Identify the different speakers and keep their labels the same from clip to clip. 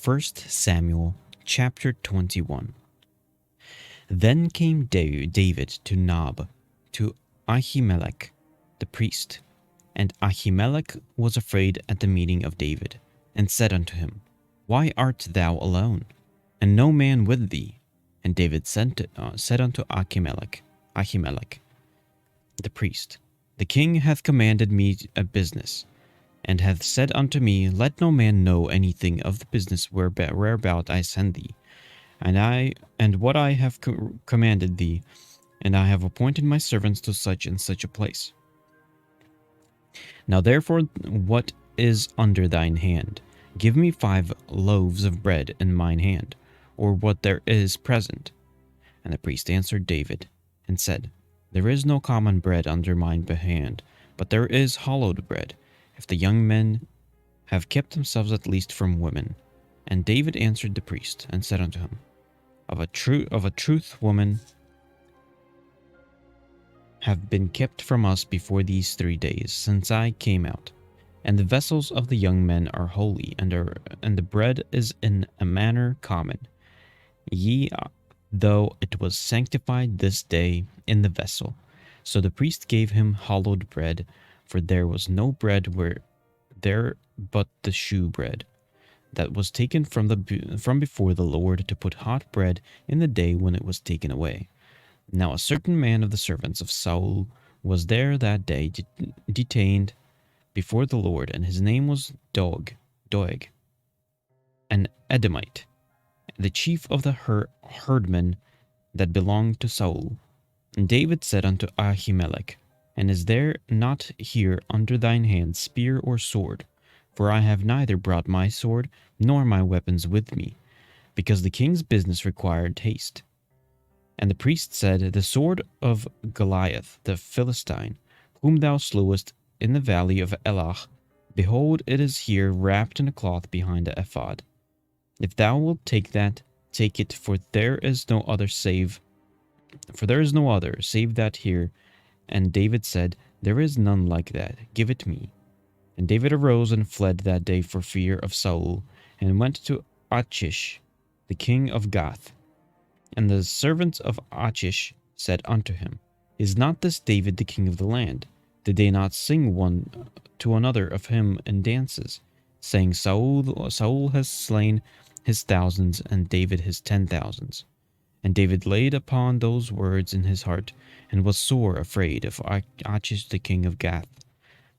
Speaker 1: 1 Samuel chapter 21. Then came David to Nob, to Ahimelech the priest. And Ahimelech was afraid at the meeting of David, and said unto him, Why art thou alone, and no man with thee? And David said unto Ahimelech the priest, The king hath commanded me a business, and hath said unto me, Let no man know anything of the business whereabout I send thee, and what I have commanded thee, and I have appointed my servants to such and such a place. Now therefore, what is under thine hand? Give me 5 loaves of bread in mine hand, or what there is present. And the priest answered David, and said, There is no common bread under mine hand, but there is hollowed bread, if the young men have kept themselves at least from women. And David answered the priest, and said unto him, Of a truth, woman have been kept from us before these 3 days, since I came out. And the vessels of the young men are holy, and the bread is in a manner common. Though it was sanctified this day in the vessel. So the priest gave him hollowed bread, for there was no bread there but the shew bread, that was taken from before the Lord to put hot bread in the day when it was taken away. Now a certain man of the servants of Saul was there that day detained before the Lord, and his name was Doeg, an Edomite, the chief of the herdmen that belonged to Saul. And David said unto Ahimelech, And is there not here under thine hand spear or sword? For I have neither brought my sword nor my weapons with me, because the king's business required haste. And the priest said, The sword of Goliath the Philistine, whom thou slewest in the valley of Elah, behold, it is here wrapped in a cloth behind the ephod. If thou wilt take it, for there is no other save that here. And David said, There is none like that, give it me. And David arose and fled that day for fear of Saul, and went to Achish, the king of Gath. And the servants of Achish said unto him, Is not this David the king of the land? Did they not sing one to another of him in dances, saying, Saul has slain his thousands, and David his 10,000s? And David laid upon those words in his heart, and was sore afraid of Achish the king of Gath.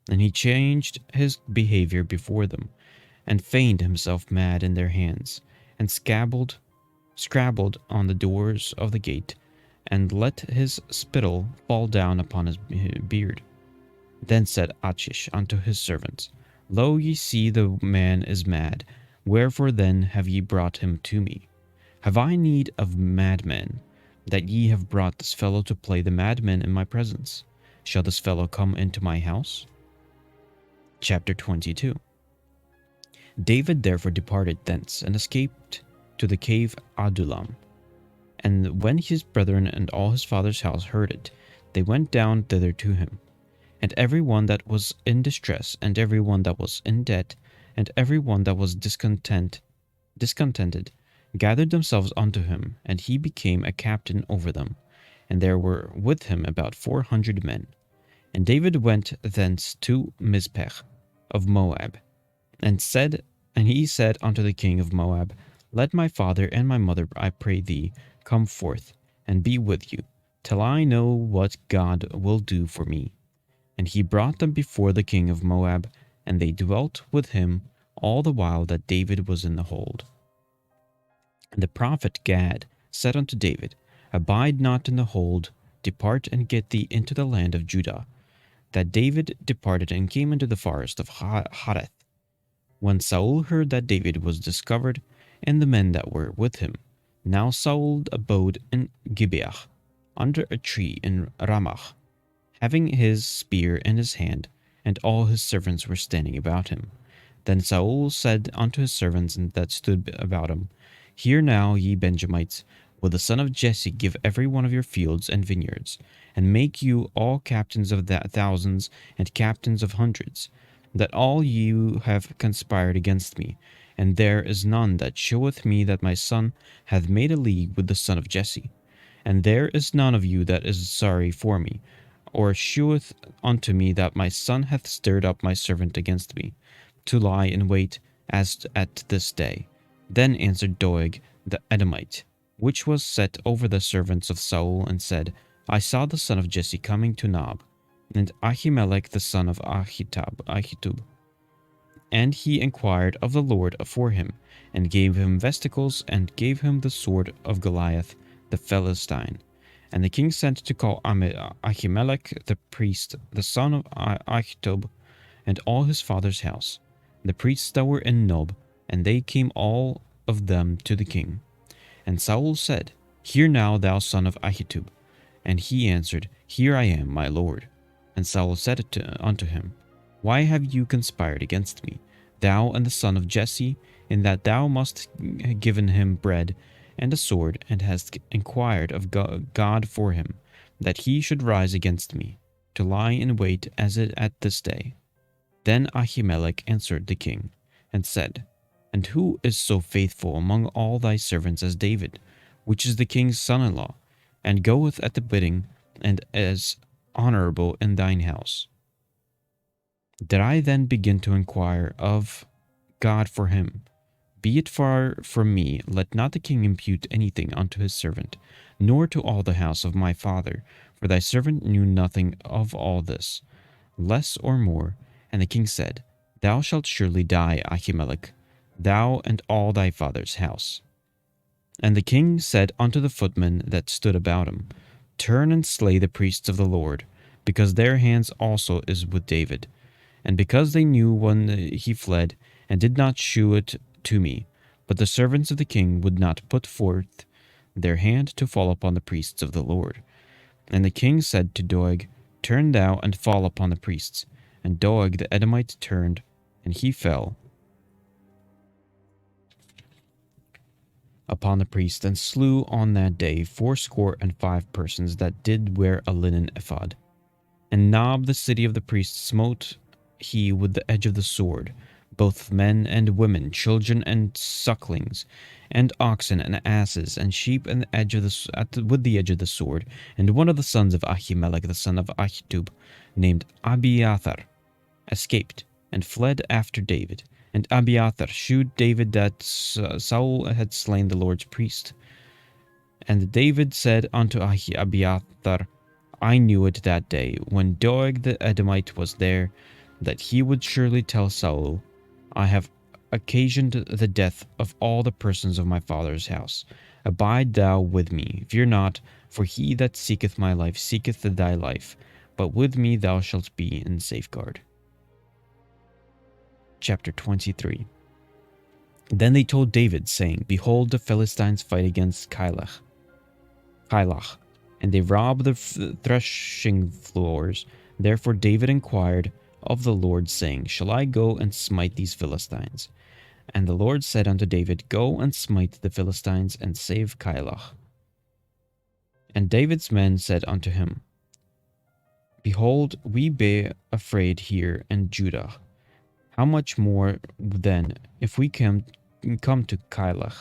Speaker 1: And he changed his behavior before them, and feigned himself mad in their hands, and scrabbled on the doors of the gate, and let his spittle fall down upon his beard. Then said Achish unto his servants, Lo, ye see the man is mad, wherefore then have ye brought him to me? Have I need of madmen, that ye have brought this fellow to play the madman in my presence? Shall this fellow come into my house? Chapter 22. David therefore departed thence, and escaped to the cave Adullam. And when his brethren and all his father's house heard it, they went down thither to him. And every one that was in distress, and every one that was in debt, and every one that was discontented, gathered themselves unto him, and he became a captain over them. And there were with him about 400 men. And David went thence to Mizpeh of Moab, and he said unto the king of Moab, Let my father and my mother, I pray thee, come forth, and be with you, till I know what God will do for me. And he brought them before the king of Moab, and they dwelt with him all the while that David was in the hold. And the prophet Gad said unto David, Abide not in the hold, depart and get thee into the land of Judah. That David departed and came into the forest of Hareth. When Saul heard that David was discovered, and the men that were with him, now Saul abode in Gibeah, under a tree in Ramah, having his spear in his hand, and all his servants were standing about him. Then Saul said unto his servants that stood about him, Hear now, ye Benjamites, will the son of Jesse give every one of your fields and vineyards, and make you all captains of thousands and captains of hundreds, that all you have conspired against me, and there is none that sheweth me that my son hath made a league with the son of Jesse. And there is none of you that is sorry for me, or sheweth unto me that my son hath stirred up my servant against me, to lie in wait as at this day. Then answered Doeg the Edomite, which was set over the servants of Saul, and said, I saw the son of Jesse coming to Nob, and Ahimelech the son of Ahitub. And he inquired of the Lord for him, and gave him vesticles, and gave him the sword of Goliath the Philistine. And the king sent to call Ahimelech the priest, the son of Ahitub, and all his father's house, the priests that were in Nob, and they came all of them to the king. And Saul said, Hear now, thou son of Ahitub. And he answered, Here I am, my lord. And Saul said unto him, Why have you conspired against me, thou and the son of Jesse, in that thou must have given him bread and a sword, and hast inquired of God for him, that he should rise against me, to lie in wait as at this day? Then Ahimelech answered the king, and said, And who is so faithful among all thy servants as David, which is the king's son-in-law, and goeth at the bidding, and is honorable in thine house? Did I then begin to inquire of God for him? Be it far from me, let not the king impute anything unto his servant, nor to all the house of my father, for thy servant knew nothing of all this, less or more. And the king said, Thou shalt surely die, Ahimelech, thou and all thy father's house. And the king said unto the footmen that stood about him, Turn and slay the priests of the Lord, because their hands also is with David. And because they knew when he fled, and did not shew it to me, but the servants of the king would not put forth their hand to fall upon the priests of the Lord. And the king said to Doeg, Turn thou and fall upon the priests. And Doeg the Edomite turned, and he fell upon the priests, and slew on that day 75 persons that did wear a linen ephod. And Nob, the city of the priests, smote he with the edge of the sword, both men and women, children and sucklings, and oxen and asses and sheep, and the edge of with the edge of the sword. And one of the sons of Ahimelech the son of Ahitub, named Abiathar, escaped and fled after David. And Abiathar shewed David that Saul had slain the Lord's priest. And David said unto Abiathar, I knew it that day, when Doeg the Edomite was there, that he would surely tell Saul, I have occasioned the death of all the persons of my father's house. Abide thou with me, fear not, for he that seeketh my life seeketh thy life, but with me thou shalt be in safeguard. Chapter 23. Then they told David, saying, Behold, the Philistines fight against Keilah, and they rob the threshing floors. Therefore David inquired of the Lord, saying, Shall I go and smite these Philistines? And the Lord said unto David, Go and smite the Philistines, and save Keilah. And David's men said unto him, Behold, we be afraid here in Judah. How much more then if we come to Keilah,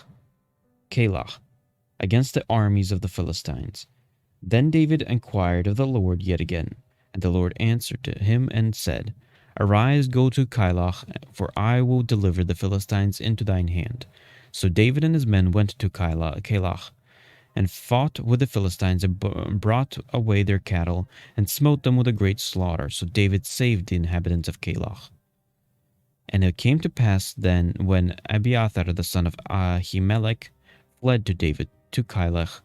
Speaker 1: against the armies of the Philistines? Then David inquired of the Lord yet again, and the Lord answered to him and said, Arise, go to Keilah, for I will deliver the Philistines into thine hand. So David and his men went to Keilah, and fought with the Philistines, and brought away their cattle, and smote them with a great slaughter. So David saved the inhabitants of Keilah. And it came to pass then, when Abiathar the son of Ahimelech fled to David to Keilah,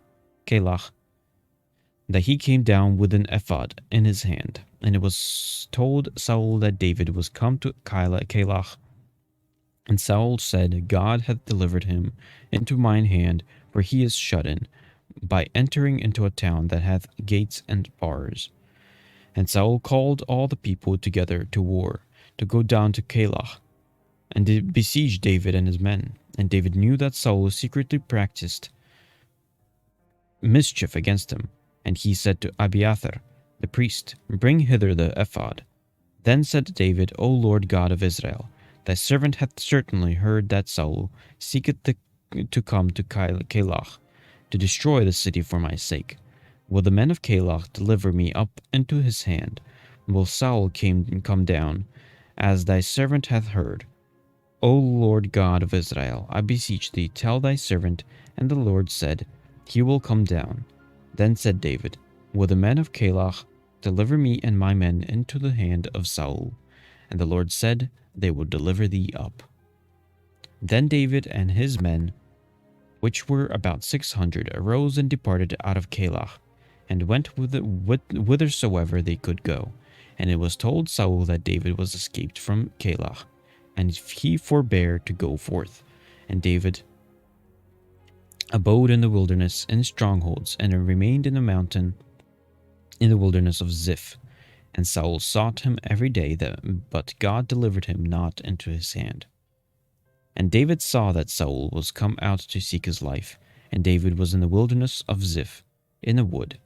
Speaker 1: that he came down with an ephod in his hand. And it was told Saul that David was come to Keilah. And Saul said, God hath delivered him into mine hand, for he is shut in, by entering into a town that hath gates and bars. And Saul called all the people together to war, to go down to Keilah, and did besiege David and his men. And David knew that Saul secretly practiced mischief against him. And he said to Abiathar the priest, Bring hither the ephod. Then said David, O Lord God of Israel, Thy servant hath certainly heard that Saul seeketh to come to Keilah, to destroy the city for my sake. Will the men of Keilah deliver me up into his hand? Will Saul come down, as thy servant hath heard? O Lord God of Israel, I beseech thee, tell thy servant. And the Lord said, He will come down. Then said David, Will the men of Keilah deliver me and my men into the hand of Saul? And the Lord said, They will deliver thee up. Then David and his men, which were about 600, arose and departed out of Keilah, and went whithersoever they could go. And it was told Saul that David was escaped from Keilah, and he forbare to go forth. And David abode in the wilderness in strongholds, and remained in the mountain in the wilderness of Ziph. And Saul sought him every day, but God delivered him not into his hand. And David saw that Saul was come out to seek his life, and David was in the wilderness of Ziph, in a wood.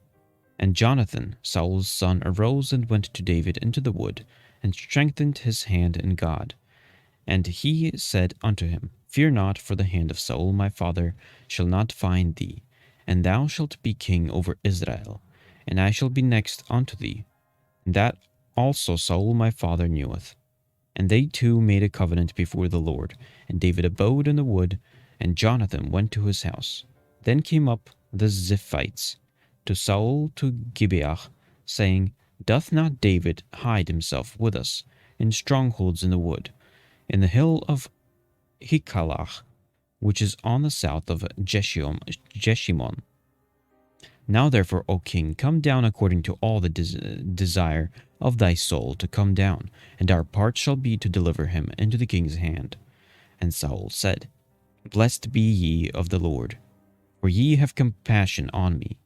Speaker 1: And Jonathan, Saul's son, arose and went to David into the wood, and strengthened his hand in God. And he said unto him, Fear not, for the hand of Saul my father shall not find thee, and thou shalt be king over Israel, and I shall be next unto thee. And that also Saul my father kneweth. And they two made a covenant before the Lord, and David abode in the wood, and Jonathan went to his house. Then came up the Ziphites to Saul to Gibeah, saying, Doth not David hide himself with us in strongholds in the wood, in the hill of Hikalah, which is on the south of Jeshimon? Now therefore, O king, come down according to all the desire of thy soul to come down, and our part shall be to deliver him into the king's hand. And Saul said, Blessed be ye of the Lord, for ye have compassion on me.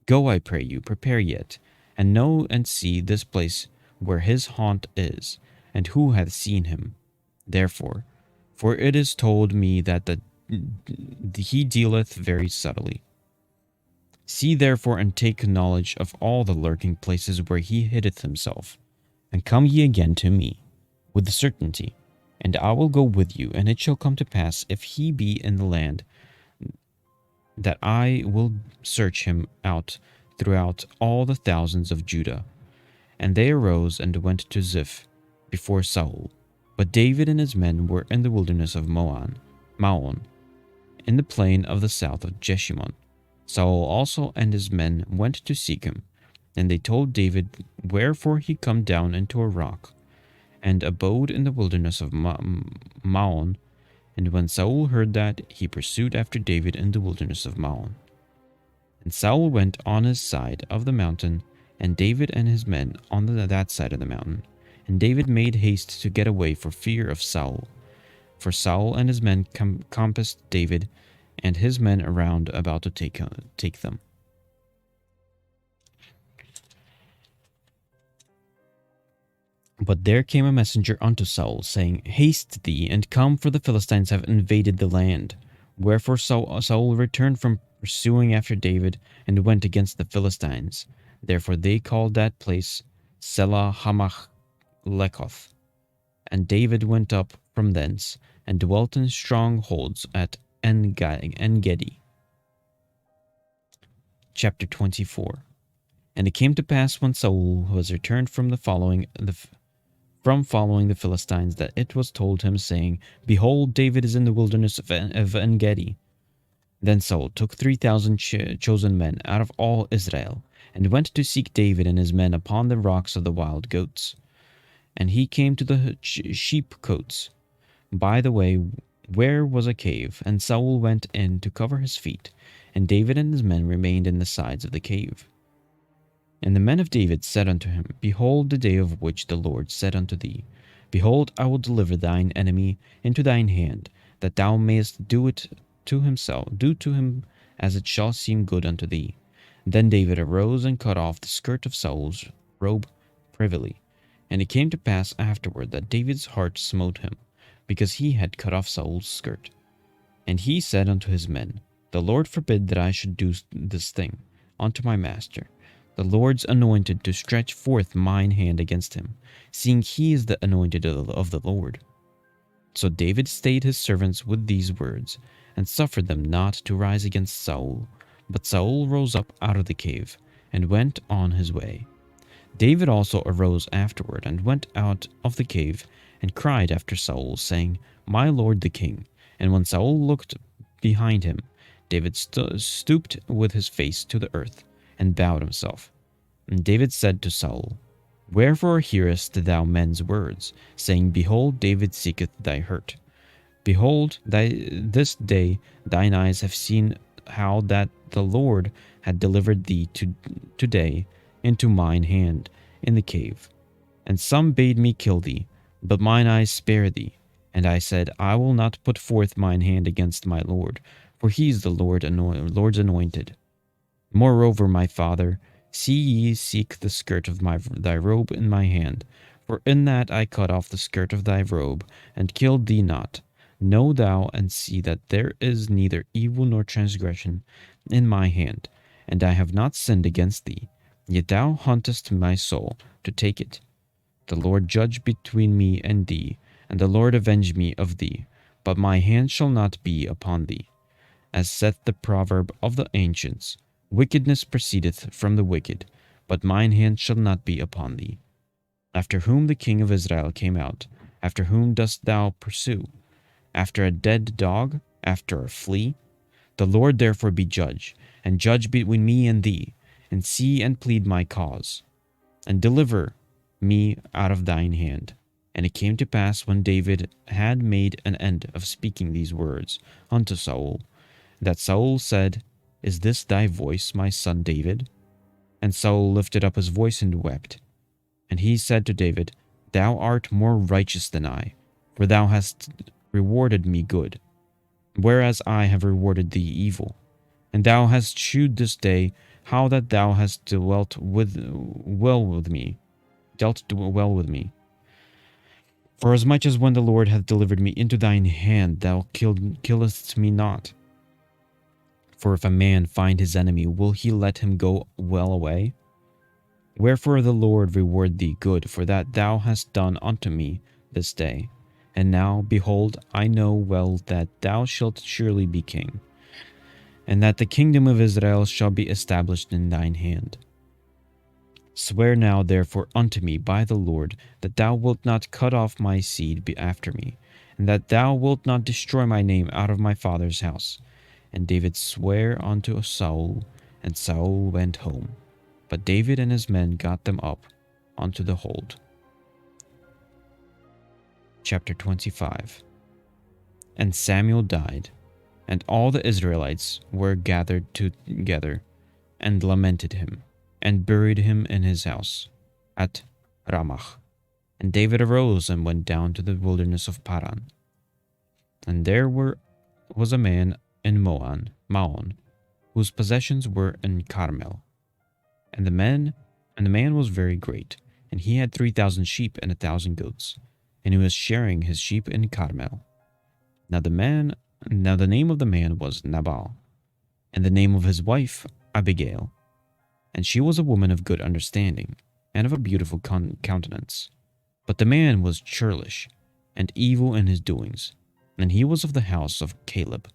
Speaker 1: Go, I pray you, prepare yet, and know and see this place where his haunt is, and who hath seen him. Therefore, for it is told me that he dealeth very subtly. See therefore and take knowledge of all the lurking places where he hideth himself, and come ye again to me with certainty, and I will go with you. And it shall come to pass, if he be in the land, that I will search him out throughout all the thousands of Judah. And they arose and went to Ziph before Saul. But David and his men were in the wilderness of Maon, in the plain of the south of Jeshimon. Saul also and his men went to seek him, and they told David wherefore he come down into a rock, and abode in the wilderness of Maon. And when Saul heard that, he pursued after David in the wilderness of Maon. And Saul went on his side of the mountain, and David and his men on that side of the mountain. And David made haste to get away for fear of Saul. For Saul and his men compassed David and his men around about to take them. But there came a messenger unto Saul, saying, Haste thee, and come, for the Philistines have invaded the land. Wherefore Saul returned from pursuing after David, and went against the Philistines. Therefore they called that place Selah Hamath Lekoth. And David went up from thence, and dwelt in strongholds at En-gedi. Chapter 24. And it came to pass, when Saul was returned from following the Philistines, that it was told him, saying, Behold, David is in the wilderness of En-gedi. Then Saul took 3,000 chosen men out of all Israel, and went to seek David and his men upon the rocks of the wild goats. And he came to the sheepcotes by the way, where was a cave, and Saul went in to cover his feet, and David and his men remained in the sides of the cave. And the men of David said unto him, Behold the day of which the Lord said unto thee, Behold, I will deliver thine enemy into thine hand, that thou mayest do to him as it shall seem good unto thee. Then David arose and cut off the skirt of Saul's robe privily. And it came to pass afterward that David's heart smote him, because he had cut off Saul's skirt. And he said unto his men, The Lord forbid that I should do this thing unto my master, the Lord's anointed, to stretch forth mine hand against him, seeing he is the anointed of the Lord. So David stayed his servants with these words, and suffered them not to rise against Saul. But Saul rose up out of the cave, and went on his way. David also arose afterward, and went out of the cave, and cried after Saul, saying, My lord the king. And when Saul looked behind him, David stooped with his face to the earth, and bowed himself. And David said to Saul, Wherefore hearest thou men's words, saying, Behold, David seeketh thy hurt? Behold, this day thine eyes have seen how that the Lord had delivered thee today into mine hand in the cave. And some bade me kill thee, but mine eyes spare thee. And I said, I will not put forth mine hand against my Lord, for he is the Lord's anointed. Moreover, my father, see ye seek the skirt of thy robe in my hand, for in that I cut off the skirt of thy robe, and killed thee not. Know thou and see that there is neither evil nor transgression in my hand, and I have not sinned against thee. Yet thou huntest my soul to take it. The Lord judge between me and thee, and the Lord avenge me of thee, but my hand shall not be upon thee. As saith the proverb of the ancients, Wickedness proceedeth from the wicked, but mine hand shall not be upon thee. After whom the king of Israel came out, after whom dost thou pursue? After a dead dog, after a flea? The Lord therefore be judge, and judge between me and thee, and see and plead my cause, and deliver me out of thine hand. And it came to pass, when David had made an end of speaking these words unto Saul, that Saul said, Is this thy voice, my son David? And Saul lifted up his voice and wept. And he said to David, Thou art more righteous than I, for thou hast rewarded me good, whereas I have rewarded thee evil. And thou hast shewed this day how that thou hast dealt well with me. Forasmuch as when the Lord hath delivered me into thine hand, thou killest me not. For if a man find his enemy, will he let him go well away? Wherefore the Lord reward thee good for that thou hast done unto me this day. And now, behold, I know well that thou shalt surely be king, and that the kingdom of Israel shall be established in thine hand. Swear now therefore unto me by the Lord that thou wilt not cut off my seed after me, and that thou wilt not destroy my name out of my father's house. And David sware unto Saul, and Saul went home. But David and his men got them up unto the hold. Chapter 25. And Samuel died, and all the Israelites were gathered together, and lamented him, and buried him in his house at Ramah. And David arose and went down to the wilderness of Paran. And there was a man in Maon, whose possessions were in Carmel. And the man was very great, and he had 3,000 sheep and 1,000 goats, and he was sharing his sheep in Carmel. Now the name of the man was Nabal, and the name of his wife Abigail. And she was a woman of good understanding, and of a beautiful countenance. But the man was churlish, and evil in his doings, and he was of the house of Caleb.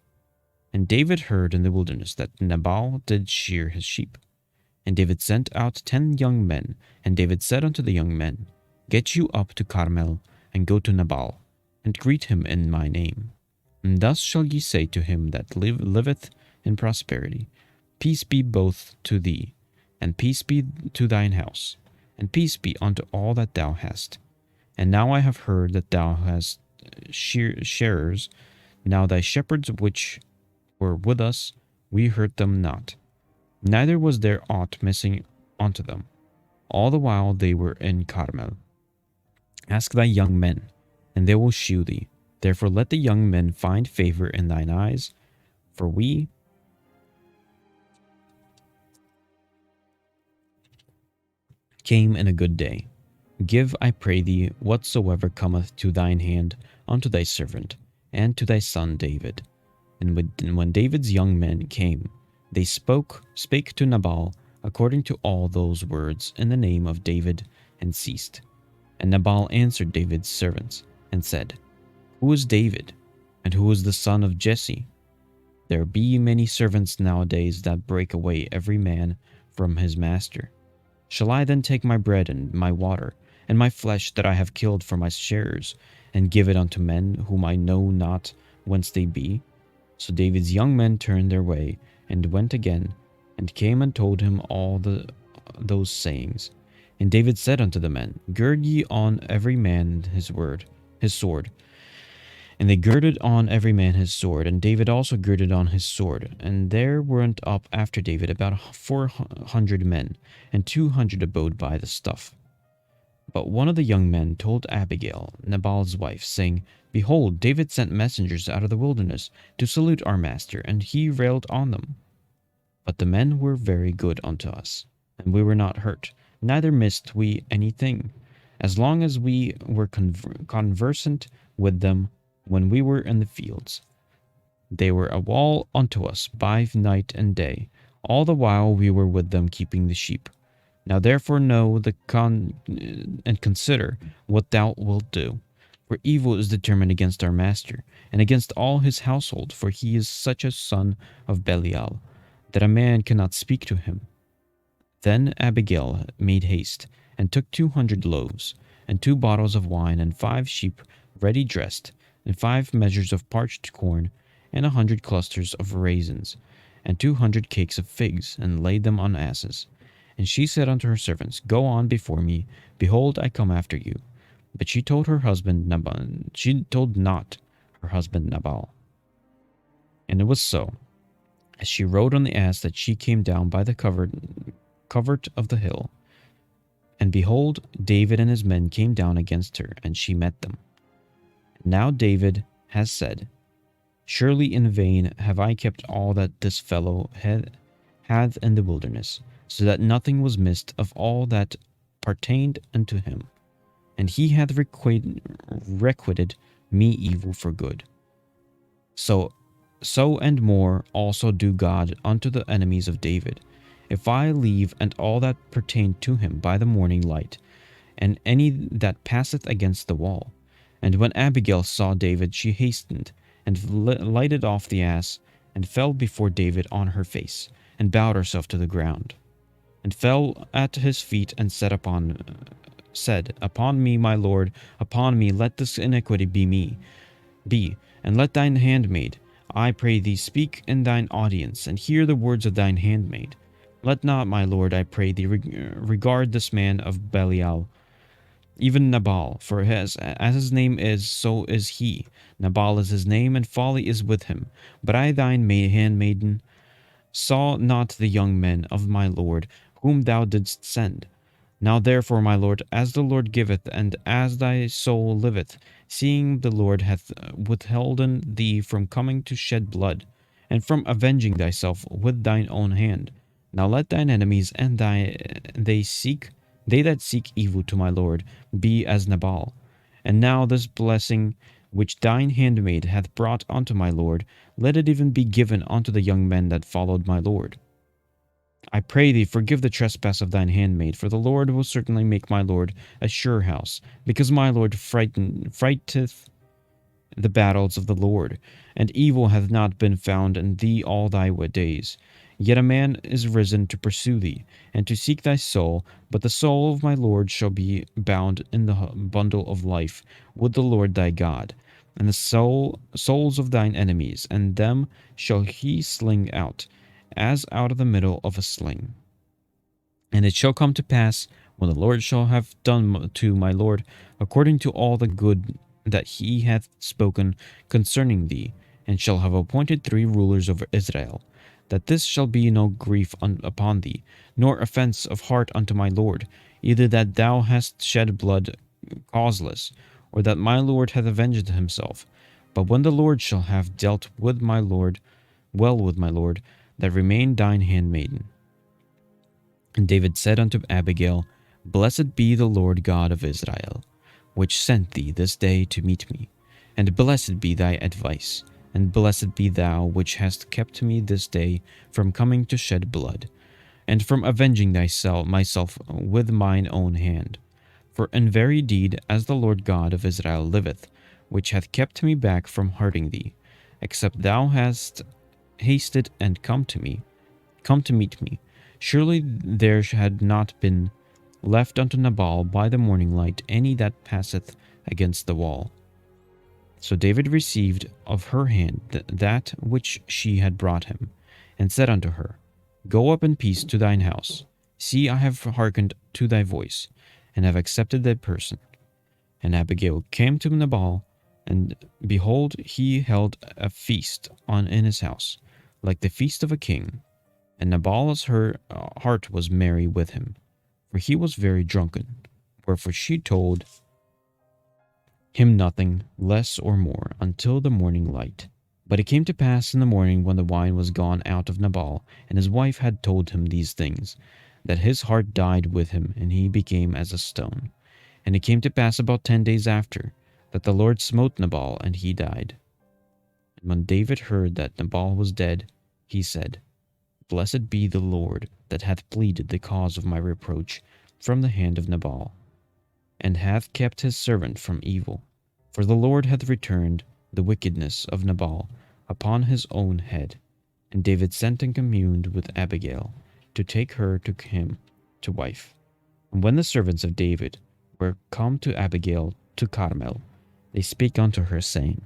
Speaker 1: And David heard in the wilderness that Nabal did shear his sheep. And David sent out 10 young men, and David said unto the young men, Get you up to Carmel, and go to Nabal, and greet him in my name. And thus shall ye say to him that liveth in prosperity, Peace be both to thee, and peace be to thine house, and peace be unto all that thou hast. And now I have heard that thou hast sharers. Now thy shepherds which were with us, we hurt them not. Neither was there aught missing unto them, all the while they were in Carmel. Ask thy young men, and they will shew thee. Therefore let the young men find favor in thine eyes, for we came in a good day. Give, I pray thee, whatsoever cometh to thine hand unto thy servant, and to thy son David. And when David's young men came, they spake to Nabal according to all those words in the name of David, and ceased. And Nabal answered David's servants, and said, Who is David? And who is the son of Jesse? There be many servants nowadays that break away every man from his master. Shall I then take my bread and my water, and my flesh that I have killed for my sharers, and give it unto men whom I know not whence they be? So David's young men turned their way, and went again, and came and told him all those sayings. And David said unto the men, Gird ye on every man his sword. And they girded on every man his sword, and David also girded on his sword. And there went up after David about 400 men, and 200 abode by the stuff. But one of the young men told Abigail, Nabal's wife, saying, Behold, David sent messengers out of the wilderness to salute our master, and he railed on them. But the men were very good unto us, and we were not hurt, neither missed we anything, as long as we were conversant with them when we were in the fields. They were a wall unto us by night and day, all the while we were with them keeping the sheep. Now therefore know and consider what thou wilt do. For evil is determined against our master, and against all his household, for he is such a son of Belial, that a man cannot speak to him. Then Abigail made haste, and took 200 loaves, and 2 bottles of wine, and 5 sheep ready dressed, and 5 measures of parched corn, and 100 clusters of raisins, and 200 cakes of figs, and laid them on asses. And she said unto her servants, Go on before me, behold, I come after you. But she told not her husband Nabal. And it was so, as she rode on the ass, that she came down by the covert of the hill. And behold, David and his men came down against her, and she met them. Now David has said, Surely in vain have I kept all that this fellow hath in the wilderness, so that nothing was missed of all that pertained unto him. And he hath requited me evil for good. So and more also do God unto the enemies of David, if I leave and all that pertained to him by the morning light, and any that passeth against the wall. And when Abigail saw David, she hastened, and lighted off the ass, and fell before David on her face, and bowed herself to the ground, and fell at his feet, and said, Upon me, my lord, upon me let this iniquity be, and let thine handmaid, I pray thee, speak in thine audience, and hear the words of thine handmaid. Let not, my lord, I pray thee, regard this man of Belial, even Nabal, for as his name is, so is he. Nabal is his name, and folly is with him. But I, thine handmaiden, saw not the young men of my lord, whom thou didst send. Now therefore, my lord, as the Lord giveth, and as thy soul liveth, seeing the Lord hath withholden thee from coming to shed blood, and from avenging thyself with thine own hand, now let thine enemies and they that seek evil to my lord be as Nabal. And now this blessing which thine handmaid hath brought unto my lord, let it even be given unto the young men that followed my lord. I pray thee, forgive the trespass of thine handmaid, for the Lord will certainly make my lord a sure house, because my lord frighteth the battles of the Lord, and evil hath not been found in thee all thy days. Yet a man is risen to pursue thee, and to seek thy soul, but the soul of my Lord shall be bound in the bundle of life with the Lord thy God, and the souls of thine enemies, and them shall he sling out, as out of the middle of a sling. And it shall come to pass, when the Lord shall have done to my Lord according to all the good that he hath spoken concerning thee, and shall have appointed 3 rulers over Israel, that this shall be no grief upon thee, nor offense of heart unto my lord, either that thou hast shed blood causeless, or that my lord hath avenged himself. But when the Lord shall have dealt with my lord, well with my lord, that remain thine handmaiden. And David said unto Abigail, Blessed be the Lord God of Israel, which sent thee this day to meet me, and blessed be thy advice, and blessed be thou which hast kept me this day from coming to shed blood, and from avenging myself with mine own hand. For in very deed, as the Lord God of Israel liveth, which hath kept me back from hurting thee, except thou hast hasted and come to meet me. Surely there had not been left unto Nabal by the morning light any that passeth against the wall. So David received of her hand that which she had brought him, and said unto her, Go up in peace to thine house. See, I have hearkened to thy voice, and have accepted thy person. And Abigail came to Nabal, and behold, he held a feast in his house, like the feast of a king. And Nabal's her heart was merry with him, for he was very drunken. Wherefore she told him nothing less or more until the morning light. But it came to pass in the morning, when the wine was gone out of Nabal, and his wife had told him these things, that his heart died with him, and he became as a stone. And it came to pass about 10 days after, that the Lord smote Nabal, and he died. And when David heard that Nabal was dead, he said, Blessed be the Lord, that hath pleaded the cause of my reproach from the hand of Nabal, and hath kept his servant from evil. For the Lord hath returned the wickedness of Nabal upon his own head. And David sent and communed with Abigail, to take her to him to wife. And when the servants of David were come to Abigail to Carmel, they spake unto her, saying,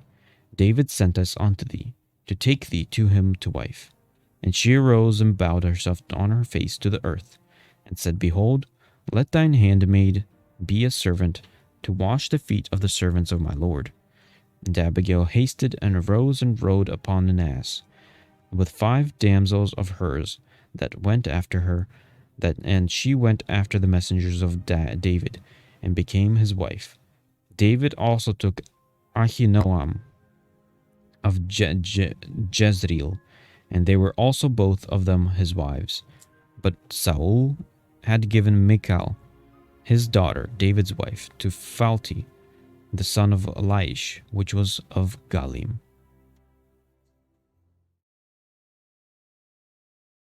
Speaker 1: David sent us unto thee, to take thee to him to wife. And she arose and bowed herself on her face to the earth, and said, Behold, let thine handmaid be a servant to wash the feet of the servants of my lord. And Abigail hasted and arose and rode upon an ass, with 5 damsels of hers that went after her, and she went after the messengers of David, and became his wife. David also took Ahinoam of Jezreel, and they were also both of them his wives. But Saul had given Michal, his daughter, David's wife, to Phalti, the son of Laish, which was of Galim.